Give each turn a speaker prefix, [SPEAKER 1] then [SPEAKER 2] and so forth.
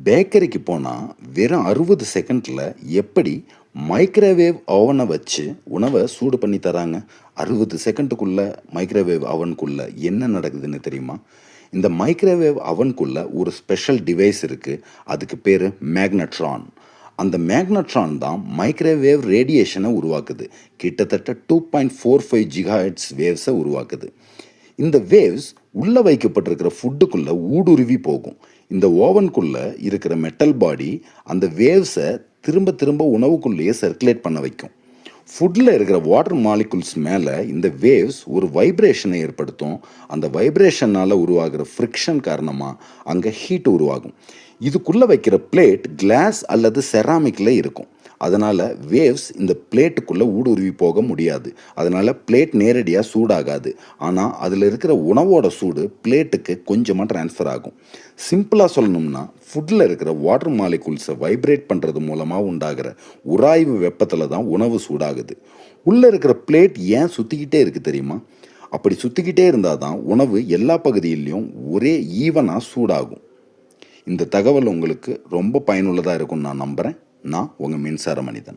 [SPEAKER 1] பேக்கரிக்கு போனால் வெறும் 60 செகண்டில் எப்படி மைக்ரோவேவ் ஓவனை வச்சு உணவை சூடு பண்ணி தராங்க. 60 செகண்டுக்குள்ளே மைக்ரோவேவ் அவனுக்குள்ளே என்ன நடக்குதுன்னு தெரியுமா? இந்த மைக்ரோவேவ் அவனுக்குள்ளே ஒரு ஸ்பெஷல் டிவைஸ் இருக்குது. அதுக்கு பேர் மேக்னட்ரான். அந்த மேக்னட்ரான் தான் மைக்ரோவேவ் ரேடியேஷனை உருவாக்குது. கிட்டத்தட்ட 2.45 ஜிகாஹெர்ட்ஸ் வேவ்ஸை உருவாக்குது. இந்த வேவ்ஸ் உள்ளே வைக்கப்பட்டிருக்கிற ஃபுட்டுக்குள்ளே ஊடுருவி போகும். இந்த ஓவனுக்குள்ளே இருக்கிற மெட்டல் பாடி அந்த வேவ்ஸை திரும்ப திரும்ப உணவுக்குள்ளேயே சர்க்குலேட் பண்ண வைக்கும். ஃபுட்டில் இருக்கிற வாட்டர் மாலிகுல்ஸ் மேலே இந்த வேவ்ஸ் ஒரு வைப்ரேஷனை ஏற்படுத்தும். அந்த வைப்ரேஷனால் உருவாகிற ஃப்ரிக்ஷன் காரணமாக அங்கே ஹீட் உருவாகும். இதுக்குள்ளே வைக்கிற பிளேட் கிளாஸ் அல்லது செராமிக்கில் இருக்கும். அதனால் வேவ்ஸ் இந்த பிளேட்டுக்குள்ளே ஊடுருவி போக முடியாது. அதனால் பிளேட் நேரடியாக சூடாகாது. ஆனால் அதில் இருக்கிற உணவோட சூடு பிளேட்டுக்கு கொஞ்சமாக ட்ரான்ஸ்ஃபர் ஆகும். சிம்பிளாக சொல்லணும்னா ஃபுட்டில் இருக்கிற வாட்டர் மாலிகுல்ஸை வைப்ரேட் பண்ணுறது மூலமாக உண்டாகிற உராய்வு வெப்பத்தில் தான் உணவு சூடாகுது. உள்ளே இருக்கிற பிளேட் ஏன் சுற்றிக்கிட்டே இருக்குது தெரியுமா? அப்படி சுற்றிக்கிட்டே இருந்தால் தான் உணவு எல்லா பகுதியிலையும் ஒரே ஈவனாக சூடாகும். இந்த தகவல் உங்களுக்கு ரொம்ப பயனுள்ளதாக இருக்கும்னு நான் நம்புகிறேன். நான் உங்கள் மின்சார மனிதன்.